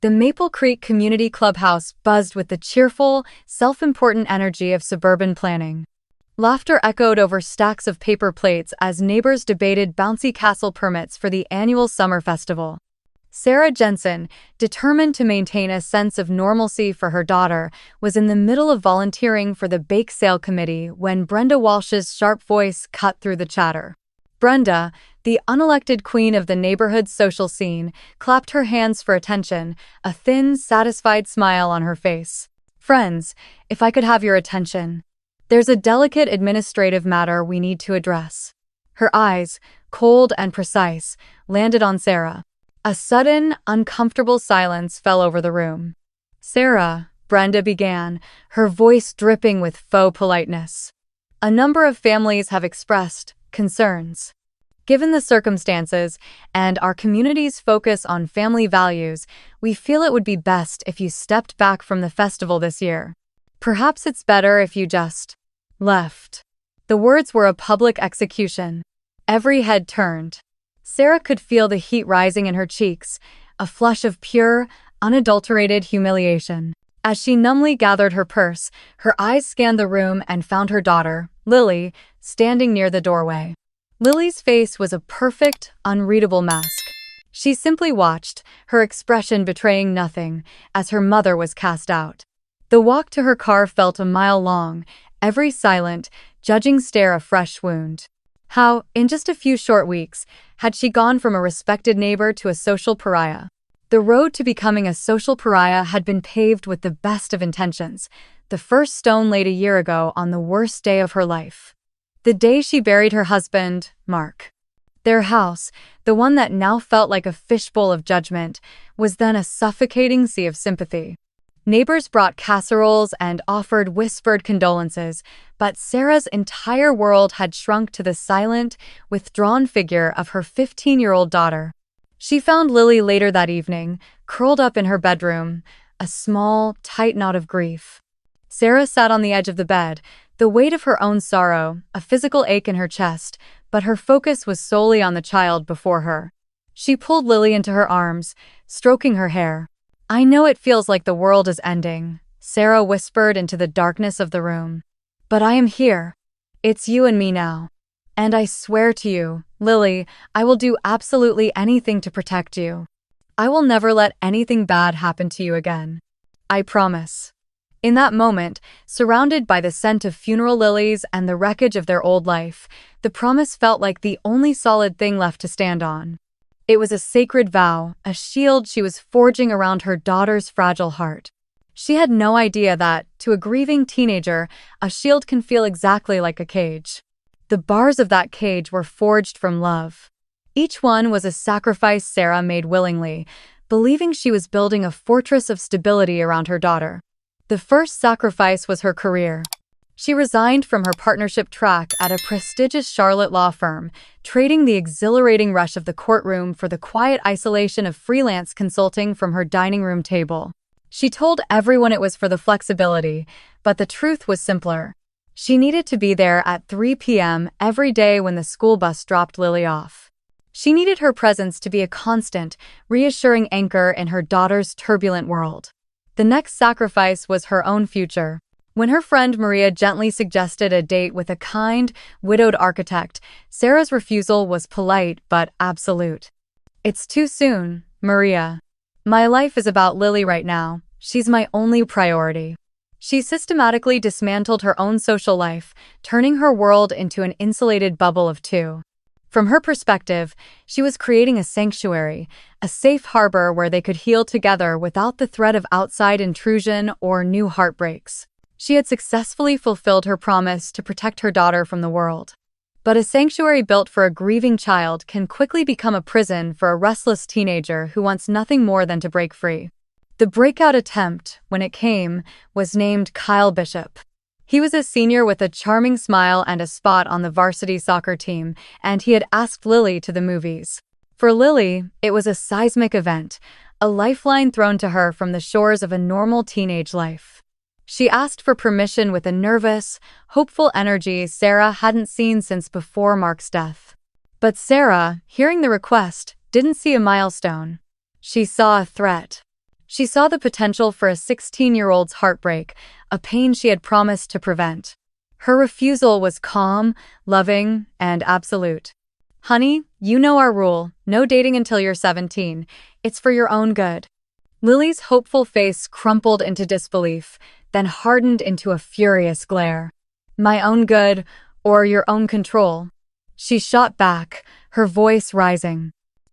The Maple Creek Community Clubhouse buzzed with the cheerful, self-important energy of suburban planning. Laughter echoed over stacks of paper plates as neighbors debated bouncy castle permits for the annual summer festival. Sarah Jensen, determined to maintain a sense of normalcy for her daughter, was in the middle of volunteering for the bake sale committee when Brenda Walsh's sharp voice cut through the chatter. Brenda, the unelected queen of the neighborhood's social scene, clapped her hands for attention, a thin, satisfied smile on her face. "Friends, if I could have your attention. There's a delicate administrative matter we need to address." Her eyes, cold and precise, landed on Sarah. A sudden, uncomfortable silence fell over the room. "Sarah," Brenda began, her voice dripping with faux politeness. "A number of families have expressed concerns. Given the circumstances and our community's focus on family values, we feel it would be best if you stepped back from the festival this year. Perhaps it's better if you just left." The words were a public execution. Every head turned. Sarah could feel the heat rising in her cheeks, a flush of pure, unadulterated humiliation. As she numbly gathered her purse, her eyes scanned the room and found her daughter, Lily, standing near the doorway. Lily's face was a perfect, unreadable mask. She simply watched, her expression betraying nothing, as her mother was cast out. The walk to her car felt a mile long, every silent, judging stare a fresh wound. How, in just a few short weeks, had she gone from a respected neighbor to a social pariah? The road to becoming a social pariah had been paved with the best of intentions, the first stone laid a year ago on the worst day of her life. The day she buried her husband, Mark. Their house, the one that now felt like a fishbowl of judgment, was then a suffocating sea of sympathy. Neighbors brought casseroles and offered whispered condolences, but Sarah's entire world had shrunk to the silent, withdrawn figure of her 15-year-old daughter. She found Lily later that evening, curled up in her bedroom, a small, tight knot of grief. Sarah sat on the edge of the bed, the weight of her own sorrow, a physical ache in her chest, but her focus was solely on the child before her. She pulled Lily into her arms, stroking her hair. "I know it feels like the world is ending," Sarah whispered into the darkness of the room. "But I am here. It's you and me now. And I swear to you, Lily, I will do absolutely anything to protect you. I will never let anything bad happen to you again. I promise." In that moment, surrounded by the scent of funeral lilies and the wreckage of their old life, the promise felt like the only solid thing left to stand on. It was a sacred vow, a shield she was forging around her daughter's fragile heart. She had no idea that, to a grieving teenager, a shield can feel exactly like a cage. The bars of that cage were forged from love. Each one was a sacrifice Sarah made willingly, believing she was building a fortress of stability around her daughter. The first sacrifice was her career. She resigned from her partnership track at a prestigious Charlotte law firm, trading the exhilarating rush of the courtroom for the quiet isolation of freelance consulting from her dining room table. She told everyone it was for the flexibility, but the truth was simpler. She needed to be there at 3 p.m. every day when the school bus dropped Lily off. She needed her presence to be a constant, reassuring anchor in her daughter's turbulent world. The next sacrifice was her own future. When her friend Maria gently suggested a date with a kind, widowed architect, Sarah's refusal was polite but absolute. "It's too soon, Maria. My life is about Lily right now. She's my only priority." She systematically dismantled her own social life, turning her world into an insulated bubble of two. From her perspective, she was creating a sanctuary, a safe harbor where they could heal together without the threat of outside intrusion or new heartbreaks. She had successfully fulfilled her promise to protect her daughter from the world. But a sanctuary built for a grieving child can quickly become a prison for a restless teenager who wants nothing more than to break free. The breakout attempt, when it came, was named Kyle Bishop. He was a senior with a charming smile and a spot on the varsity soccer team, and he had asked Lily to the movies. For Lily, it was a seismic event, a lifeline thrown to her from the shores of a normal teenage life. She asked for permission with a nervous, hopeful energy Sarah hadn't seen since before Mark's death. But Sarah, hearing the request, didn't see a milestone. She saw a threat. She saw the potential for a 16-year-old's heartbreak, a pain she had promised to prevent. Her refusal was calm, loving, and absolute. "Honey, you know our rule. No dating until you're 17. It's for your own good." Lily's hopeful face crumpled into disbelief, then hardened into a furious glare. "My own good, or your own control?" She shot back, her voice rising.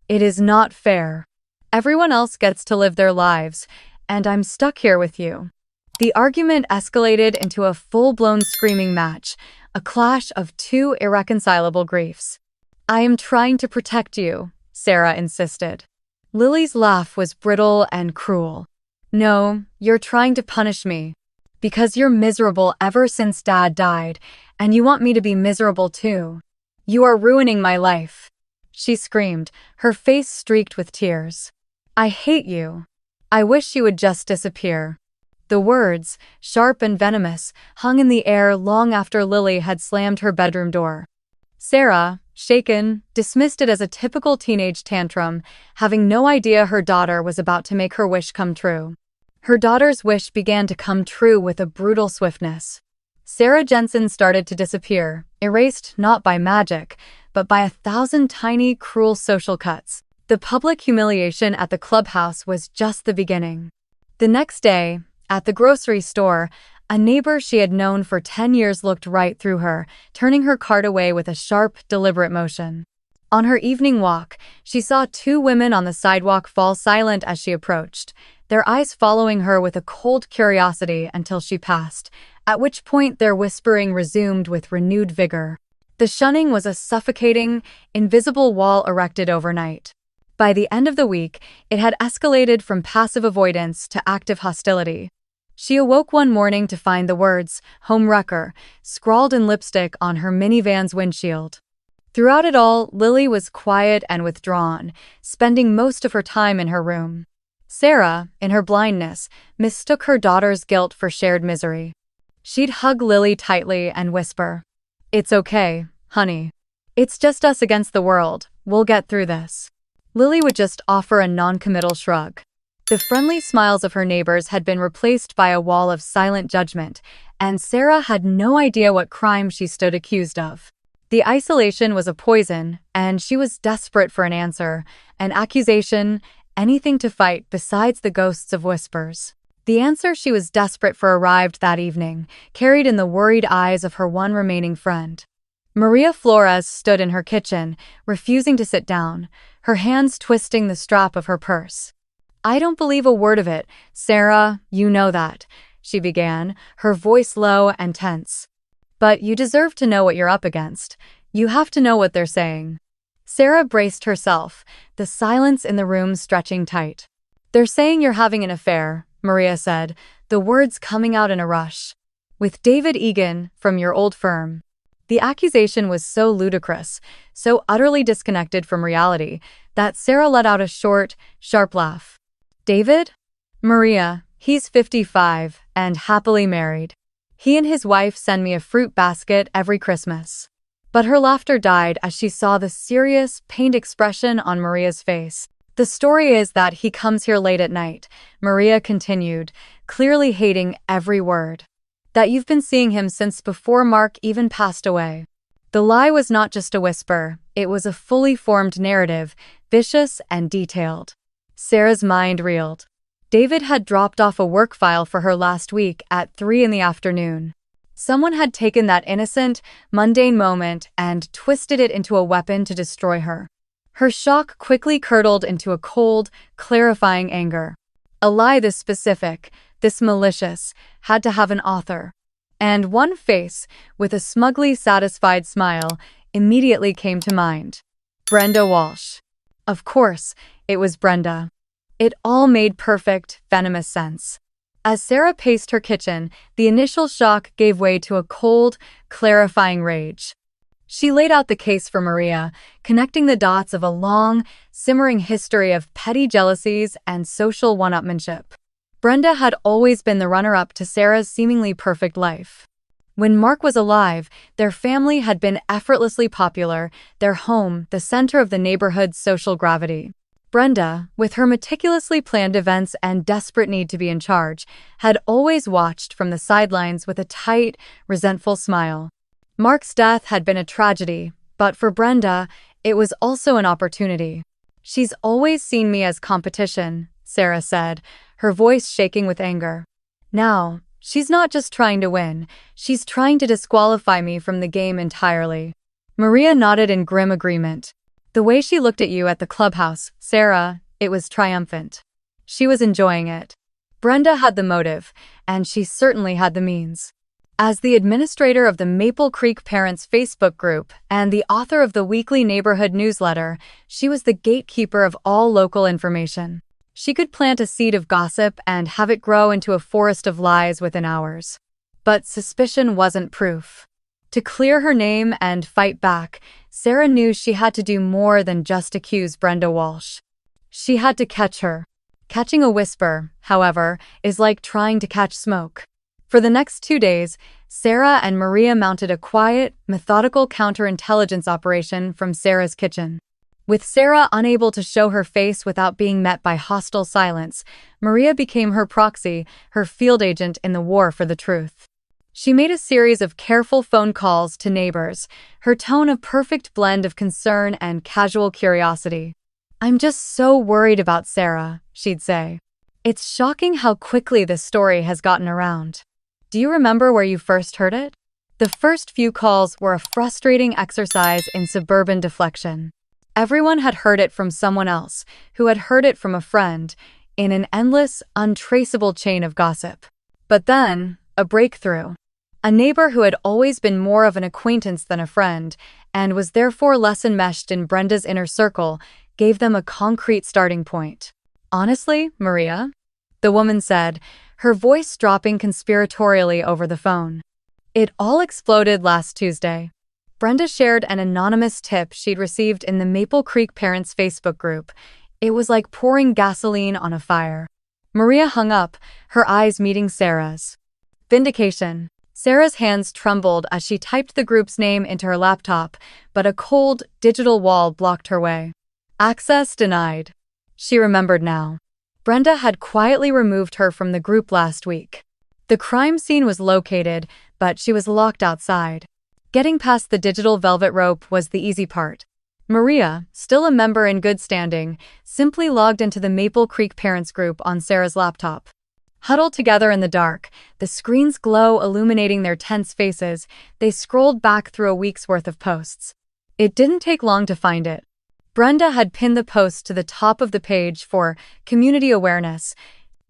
"It is not fair. Everyone else gets to live their lives, and I'm stuck here with you." The argument escalated into a full-blown screaming match, a clash of two irreconcilable griefs. "I am trying to protect you," Sarah insisted. Lily's laugh was brittle and cruel. "No, you're trying to punish me. Because you're miserable ever since Dad died, and you want me to be miserable too. You are ruining my life," she screamed, her face streaked with tears. "I hate you. I wish you would just disappear." The words, sharp and venomous, hung in the air long after Lily had slammed her bedroom door. Sarah, shaken, dismissed it as a typical teenage tantrum, having no idea her daughter was about to make her wish come true. Her daughter's wish began to come true with a brutal swiftness. Sarah Jensen started to disappear, erased not by magic, but by 1,000 tiny, cruel social cuts. The public humiliation at the clubhouse was just the beginning. The next day, at the grocery store, a neighbor she had known for 10 years looked right through her, turning her cart away with a sharp, deliberate motion. On her evening walk, she saw two women on the sidewalk fall silent as she approached, their eyes following her with a cold curiosity until she passed, at which point their whispering resumed with renewed vigor. The shunning was a suffocating, invisible wall erected overnight. By the end of the week, it had escalated from passive avoidance to active hostility. She awoke one morning to find the words, "Home Wrecker," scrawled in lipstick on her minivan's windshield. Throughout it all, Lily was quiet and withdrawn, spending most of her time in her room. Sarah, in her blindness, mistook her daughter's guilt for shared misery. She'd hug Lily tightly and whisper, "It's okay, honey. It's just us against the world. We'll get through this." Lily would just offer a non-committal shrug. The friendly smiles of her neighbors had been replaced by a wall of silent judgment, and Sarah had no idea what crime she stood accused of. The isolation was a poison, and she was desperate for an answer, an accusation, anything to fight besides the ghosts of whispers. The answer she was desperate for arrived that evening, carried in the worried eyes of her one remaining friend. Maria Flores stood in her kitchen, refusing to sit down, her hands twisting the strap of her purse. "I don't believe a word of it, Sarah, you know that," she began, her voice low and tense. "But you deserve to know what you're up against. You have to know what they're saying." Sarah braced herself, the silence in the room stretching tight. "They're saying you're having an affair," Maria said, the words coming out in a rush. "With David Egan, from your old firm." The accusation was so ludicrous, so utterly disconnected from reality, that Sarah let out a short, sharp laugh. "David? Maria, he's 55 and happily married. He and his wife send me a fruit basket every Christmas." But her laughter died as she saw the serious, pained expression on Maria's face. "The story is that he comes here late at night," Maria continued, clearly hating every word. "That you've been seeing him since before Mark even passed away." The lie was not just a whisper, it was a fully formed narrative, vicious and detailed. Sarah's mind reeled. David had dropped off a work file for her last week at 3 in the afternoon. Someone had taken that innocent, mundane moment and twisted it into a weapon to destroy her. Her shock quickly curdled into a cold, clarifying anger. A lie this specific, this malicious, had to have an author. And one face, with a smugly satisfied smile, immediately came to mind. Brenda Walsh. Of course, it was Brenda. It all made perfect, venomous sense. As Sarah paced her kitchen, the initial shock gave way to a cold, clarifying rage. She laid out the case for Maria, connecting the dots of a long, simmering history of petty jealousies and social one-upmanship. Brenda had always been the runner-up to Sarah's seemingly perfect life. When Mark was alive, their family had been effortlessly popular, their home the center of the neighborhood's social gravity. Brenda, with her meticulously planned events and desperate need to be in charge, had always watched from the sidelines with a tight, resentful smile. Mark's death had been a tragedy, but for Brenda, it was also an opportunity. "She's always seen me as competition," Sarah said, her voice shaking with anger. "Now, she's not just trying to win, she's trying to disqualify me from the game entirely." Maria nodded in grim agreement. "The way she looked at you at the clubhouse, Sarah, it was triumphant." She was enjoying it. Brenda had the motive, and she certainly had the means. As the administrator of the Maple Creek Parents Facebook group and the author of the weekly neighborhood newsletter, she was the gatekeeper of all local information. She could plant a seed of gossip and have it grow into a forest of lies within hours. But suspicion wasn't proof. To clear her name and fight back, Sarah knew she had to do more than just accuse Brenda Walsh. She had to catch her. Catching a whisper, however, is like trying to catch smoke. For the next 2 days, Sarah and Maria mounted a quiet, methodical counterintelligence operation from Sarah's kitchen. With Sarah unable to show her face without being met by hostile silence, Maria became her proxy, her field agent in the war for the truth. She made a series of careful phone calls to neighbors, her tone a perfect blend of concern and casual curiosity. "I'm just so worried about Sarah," she'd say. "It's shocking how quickly this story has gotten around. Do you remember where you first heard it?" The first few calls were a frustrating exercise in suburban deflection. Everyone had heard it from someone else, who had heard it from a friend, in an endless, untraceable chain of gossip. But then, a breakthrough. A neighbor who had always been more of an acquaintance than a friend, and was therefore less enmeshed in Brenda's inner circle, gave them a concrete starting point. "Honestly, Maria," the woman said, her voice dropping conspiratorially over the phone. "It all exploded last Tuesday." Brenda shared an anonymous tip she'd received in the Maple Creek Parents Facebook group. It was like pouring gasoline on a fire. Maria hung up, her eyes meeting Sarah's. Vindication. Sarah's hands trembled as she typed the group's name into her laptop, but a cold, digital wall blocked her way. Access denied. She remembered now. Brenda had quietly removed her from the group last week. The crime scene was located, but she was locked outside. Getting past the digital velvet rope was the easy part. Maria, still a member in good standing, simply logged into the Maple Creek Parents group on Sarah's laptop. Huddled together in the dark, the screen's glow illuminating their tense faces, they scrolled back through a week's worth of posts. It didn't take long to find it. Brenda had pinned the post to the top of the page for community awareness.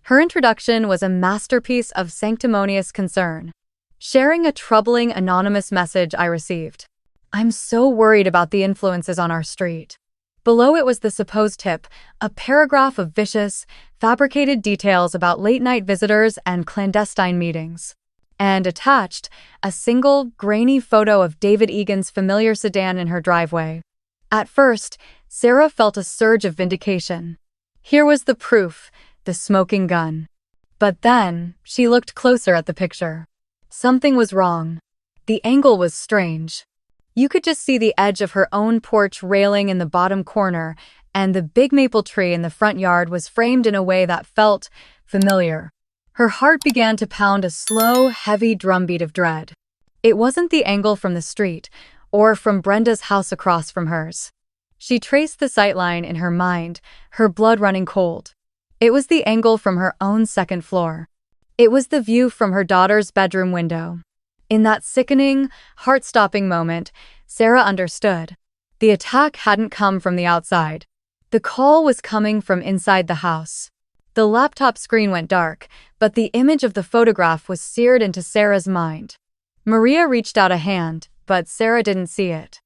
Her introduction was a masterpiece of sanctimonious concern. Sharing a troubling anonymous message I received. "I'm so worried about the influences on our street." Below it was the supposed tip, a paragraph of vicious, fabricated details about late-night visitors and clandestine meetings. And attached, a single, grainy photo of David Egan's familiar sedan in her driveway. At first, Sarah felt a surge of vindication. Here was the proof, the smoking gun. But then, she looked closer at the picture. Something was wrong. The angle was strange. You could just see the edge of her own porch railing in the bottom corner, and the big maple tree in the front yard was framed in a way that felt familiar. Her heart began to pound a slow, heavy drumbeat of dread. It wasn't the angle from the street, or from Brenda's house across from hers. She traced the sightline in her mind, her blood running cold. It was the angle from her own second floor. It was the view from her daughter's bedroom window. In that sickening, heart-stopping moment, Sarah understood. The attack hadn't come from the outside. The call was coming from inside the house. The laptop screen went dark, but the image of the photograph was seared into Sarah's mind. Maria reached out a hand, but Sarah didn't see it.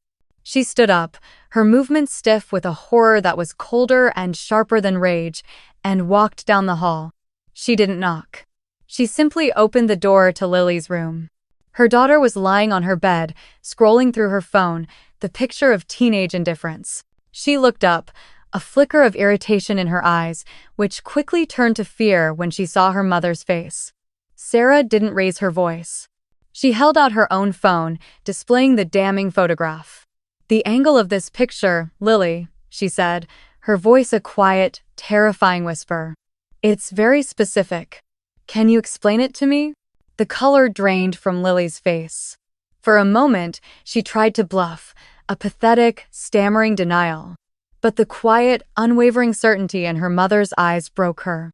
She stood up, her movements stiff with a horror that was colder and sharper than rage, and walked down the hall. She didn't knock. She simply opened the door to Lily's room. Her daughter was lying on her bed, scrolling through her phone, the picture of teenage indifference. She looked up, a flicker of irritation in her eyes, which quickly turned to fear when she saw her mother's face. Sarah didn't raise her voice. She held out her own phone, displaying the damning photograph. "The angle of this picture, Lily," she said, her voice a quiet, terrifying whisper. It's very specific. Can you explain it to me? The color drained from Lily's face. For a moment, she tried to bluff, a pathetic, stammering denial. But the quiet, unwavering certainty in her mother's eyes broke her.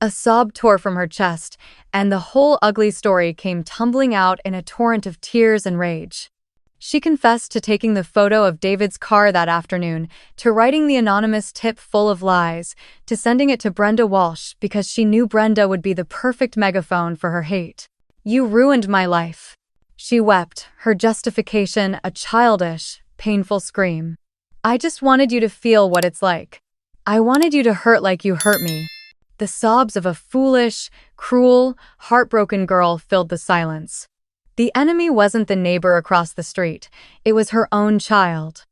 A sob tore from her chest, and the whole ugly story came tumbling out in a torrent of tears and rage. She confessed to taking the photo of David's car that afternoon, to writing the anonymous tip full of lies, to sending it to Brenda Walsh because she knew Brenda would be the perfect megaphone for her hate. You ruined my life. She wept, her justification a childish, painful scream. I just wanted you to feel what it's like. I wanted you to hurt like you hurt me. The sobs of a foolish, cruel, heartbroken girl filled the silence. The enemy wasn't the neighbor across the street, it was her own child.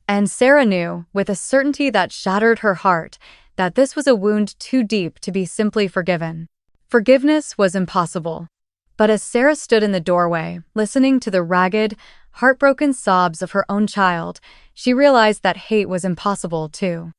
And Sarah knew, with a certainty that shattered her heart, that this was a wound too deep to be simply forgiven. Forgiveness was impossible. But as Sarah stood in the doorway, listening to the ragged, heartbroken sobs of her own child, she realized that hate was impossible too.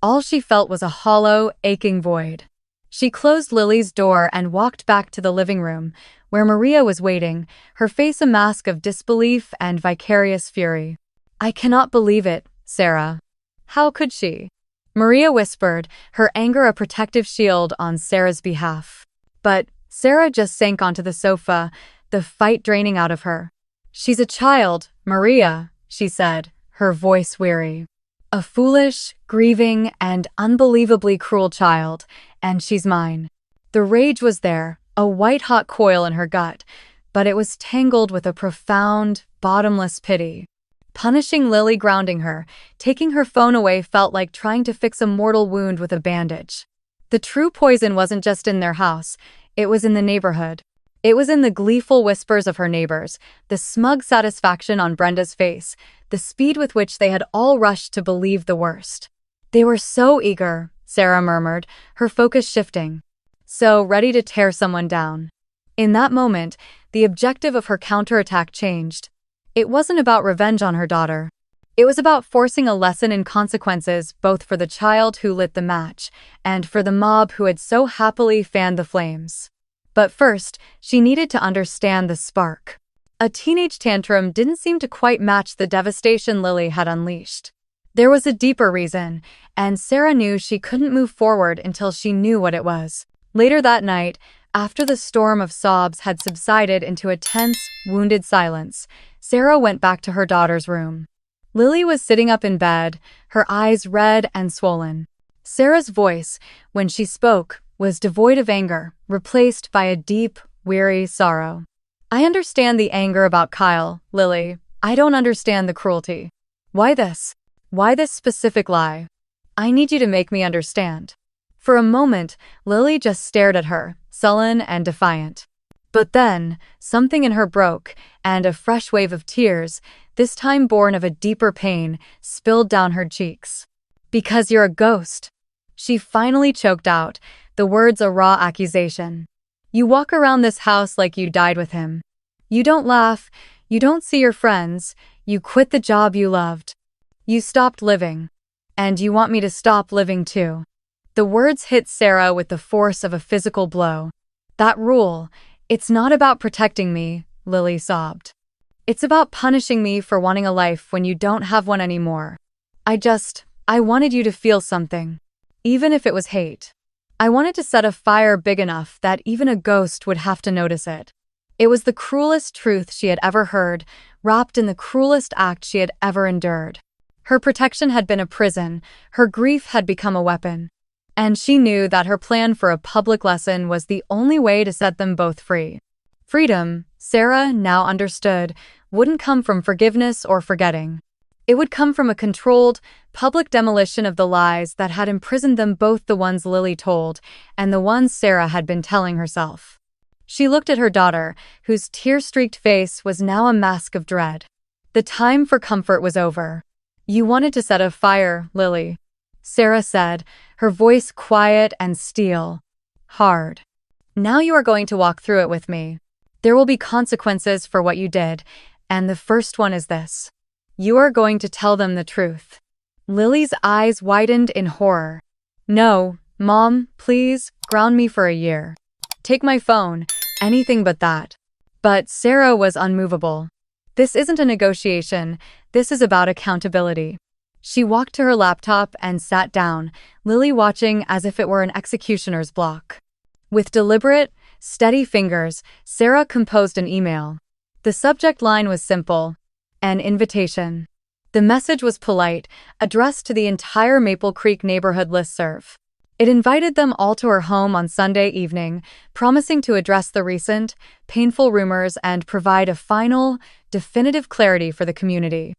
All she felt was a hollow, aching void. She closed Lily's door and walked back to the living room, where Maria was waiting, her face a mask of disbelief and vicarious fury. I cannot believe it, Sarah. How could she? Maria whispered, her anger a protective shield on Sarah's behalf. But Sarah just sank onto the sofa, the fight draining out of her. She's a child, Maria, she said, her voice weary. A foolish, grieving, and unbelievably cruel child, and she's mine. The rage was there, a white-hot coil in her gut, but it was tangled with a profound, bottomless pity. Punishing Lily, grounding her, taking her phone away felt like trying to fix a mortal wound with a bandage. The true poison wasn't just in their house, it was in the neighborhood. It was in the gleeful whispers of her neighbors, the smug satisfaction on Brenda's face, the speed with which they had all rushed to believe the worst. They were so eager, Sarah murmured, her focus shifting. So ready to tear someone down. In that moment, the objective of her counterattack changed. It wasn't about revenge on her daughter. It was about forcing a lesson in consequences both for the child who lit the match and for the mob who had so happily fanned the flames. But first, she needed to understand the spark. A teenage tantrum didn't seem to quite match the devastation Lily had unleashed. There was a deeper reason, and Sarah knew she couldn't move forward until she knew what it was. Later that night, after the storm of sobs had subsided into a tense, wounded silence, Sarah went back to her daughter's room. Lily was sitting up in bed, her eyes red and swollen. Sarah's voice, when she spoke, was devoid of anger, replaced by a deep, weary sorrow. I understand the anger about Kyle, Lily. I don't understand the cruelty. Why this? Why this specific lie? I need you to make me understand. For a moment, Lily just stared at her, sullen and defiant. But then, something in her broke, and a fresh wave of tears, this time born of a deeper pain, spilled down her cheeks. Because you're a ghost. She finally choked out, the words a raw accusation. You walk around this house like you died with him. You don't laugh, you don't see your friends, you quit the job you loved. You stopped living. And you want me to stop living too. The words hit Sarah with the force of a physical blow. That rule, it's not about protecting me, Lily sobbed. It's about punishing me for wanting a life when you don't have one anymore. I wanted you to feel something. Even if it was hate. I wanted to set a fire big enough that even a ghost would have to notice it. It was the cruelest truth she had ever heard, wrapped in the cruelest act she had ever endured. Her protection had been a prison, her grief had become a weapon. And she knew that her plan for a public lesson was the only way to set them both free. Freedom, Sarah now understood, wouldn't come from forgiveness or forgetting. It would come from a controlled, public demolition of the lies that had imprisoned them, both the ones Lily told and the ones Sarah had been telling herself. She looked at her daughter, whose tear-streaked face was now a mask of dread. The time for comfort was over. You wanted to set a fire, Lily, Sarah said, her voice quiet and steel. Hard. Now you are going to walk through it with me. There will be consequences for what you did, and the first one is this. You are going to tell them the truth. Lily's eyes widened in horror. No, Mom, please, ground me for a year. Take my phone, anything but that. But Sarah was unmovable. This isn't a negotiation, this is about accountability. She walked to her laptop and sat down, Lily watching as if it were an executioner's block. With deliberate, steady fingers, Sarah composed an email. The subject line was simple: an invitation. The message was polite, addressed to the entire Maple Creek neighborhood listserv. It invited them all to her home on Sunday evening, promising to address the recent, painful rumors and provide a final, definitive clarity for the community.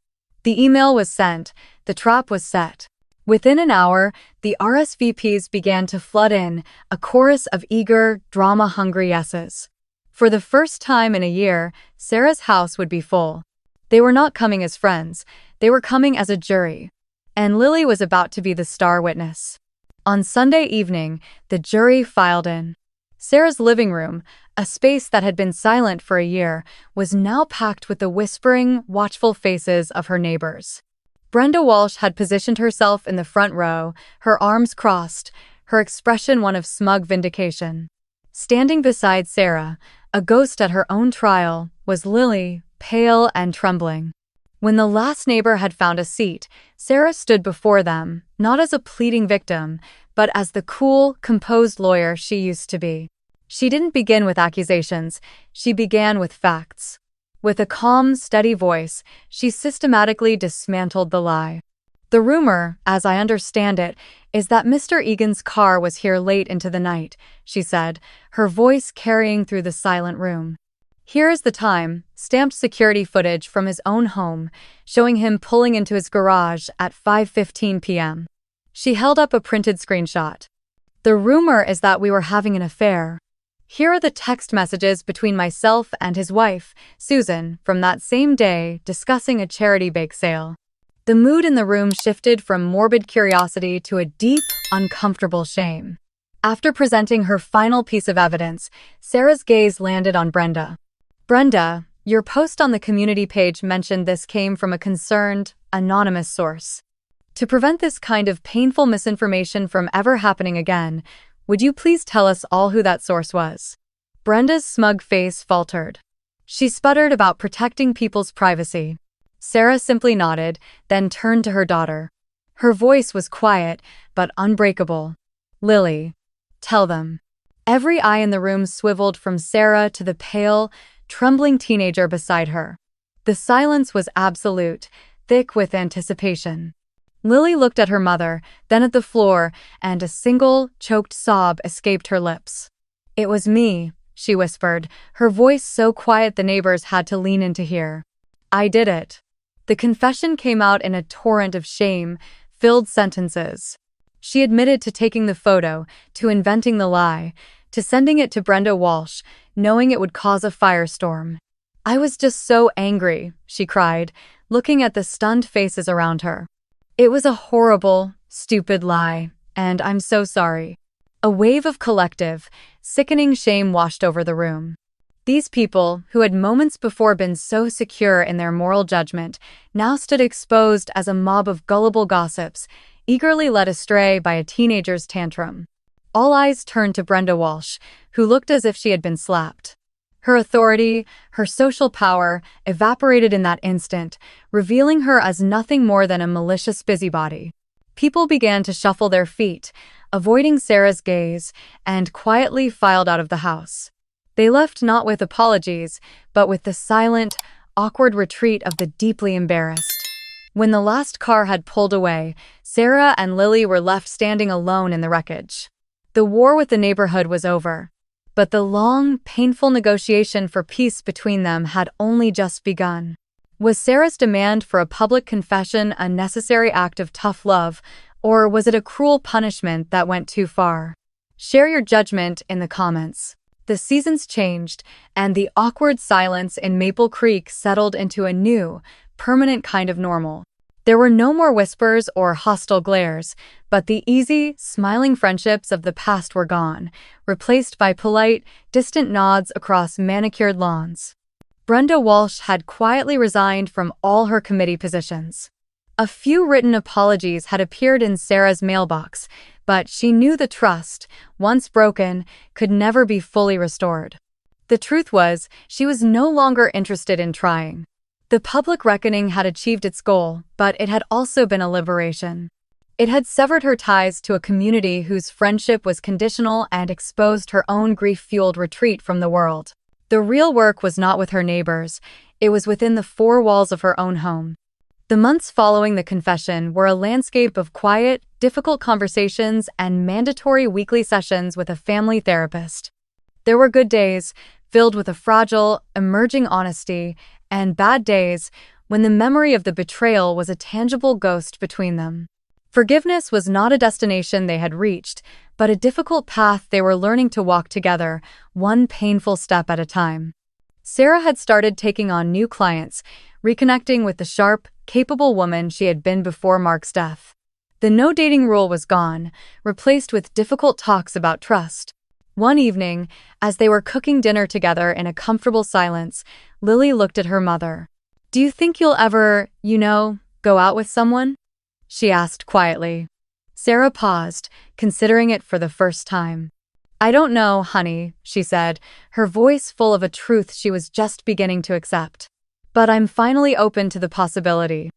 The email was sent, the trap was set. Within an hour, the RSVPs began to flood in, a chorus of eager, drama-hungry yeses. For the first time in a year, Sarah's house would be full. They were not coming as friends, they were coming as a jury. And Lily was about to be the star witness. On Sunday evening, the jury filed in. Sarah's living room, a space that had been silent for a year, was now packed with the whispering, watchful faces of her neighbors. Brenda Walsh had positioned herself in the front row, her arms crossed, her expression one of smug vindication. Standing beside Sarah, a ghost at her own trial, was Lily, pale and trembling. When the last neighbor had found a seat, Sarah stood before them, not as a pleading victim, but as the cool, composed lawyer she used to be. She didn't begin with accusations, she began with facts. With a calm, steady voice, she systematically dismantled the lie. The rumor, as I understand it, is that Mr. Egan's car was here late into the night, she said, her voice carrying through the silent room. Here is the time, stamped security footage from his own home, showing him pulling into his garage at 5:15 p.m. She held up a printed screenshot. The rumor is that we were having an affair. Here are the text messages between myself and his wife, Susan, from that same day, discussing a charity bake sale. The mood in the room shifted from morbid curiosity to a deep, uncomfortable shame. After presenting her final piece of evidence, Sarah's gaze landed on Brenda. Brenda, your post on the community page mentioned this came from a concerned, anonymous source. To prevent this kind of painful misinformation from ever happening again, would you please tell us all who that source was? Brenda's smug face faltered. She sputtered about protecting people's privacy. Sarah simply nodded, then turned to her daughter. Her voice was quiet, but unbreakable. Lily, tell them. Every eye in the room swiveled from Sarah to the pale, trembling teenager beside her. The silence was absolute, thick with anticipation. Lily looked at her mother, then at the floor, and a single, choked sob escaped her lips. It was me, she whispered, her voice so quiet the neighbors had to lean in to hear. I did it. The confession came out in a torrent of shame-filled sentences. She admitted to taking the photo, to inventing the lie, to sending it to Brenda Walsh, knowing it would cause a firestorm. I was just so angry, she cried, looking at the stunned faces around her. It was a horrible, stupid lie, and I'm so sorry. A wave of collective, sickening shame washed over the room. These people, who had moments before been so secure in their moral judgment, now stood exposed as a mob of gullible gossips, eagerly led astray by a teenager's tantrum. All eyes turned to Brenda Walsh, who looked as if she had been slapped. Her authority, her social power, evaporated in that instant, revealing her as nothing more than a malicious busybody. People began to shuffle their feet, avoiding Sarah's gaze, and quietly filed out of the house. They left not with apologies, but with the silent, awkward retreat of the deeply embarrassed. When the last car had pulled away, Sarah and Lily were left standing alone in the wreckage. The war with the neighborhood was over, but the long, painful negotiation for peace between them had only just begun. Was Sarah's demand for a public confession a necessary act of tough love, or was it a cruel punishment that went too far? Share your judgment in the comments. The seasons changed, and the awkward silence in Maple Creek settled into a new, permanent kind of normal. There were no more whispers or hostile glares, but the easy, smiling friendships of the past were gone, replaced by polite, distant nods across manicured lawns. Brenda Walsh had quietly resigned from all her committee positions. A few written apologies had appeared in Sarah's mailbox, but she knew the trust, once broken, could never be fully restored. The truth was, she was no longer interested in trying. The public reckoning had achieved its goal, but it had also been a liberation. It had severed her ties to a community whose friendship was conditional and exposed her own grief-fueled retreat from the world. The real work was not with her neighbors, it was within the four walls of her own home. The months following the confession were a landscape of quiet, difficult conversations and mandatory weekly sessions with a family therapist. There were good days, filled with a fragile, emerging honesty, and bad days when the memory of the betrayal was a tangible ghost between them. Forgiveness was not a destination they had reached, but a difficult path they were learning to walk together, one painful step at a time. Sarah had started taking on new clients, reconnecting with the sharp, capable woman she had been before Mark's death. The no-dating rule was gone, replaced with difficult talks about trust. One evening, as they were cooking dinner together in a comfortable silence, Lily looked at her mother. "Do you think you'll ever, go out with someone?" she asked quietly. Sarah paused, considering it for the first time. "I don't know, honey," she said, her voice full of a truth she was just beginning to accept. "But I'm finally open to the possibility."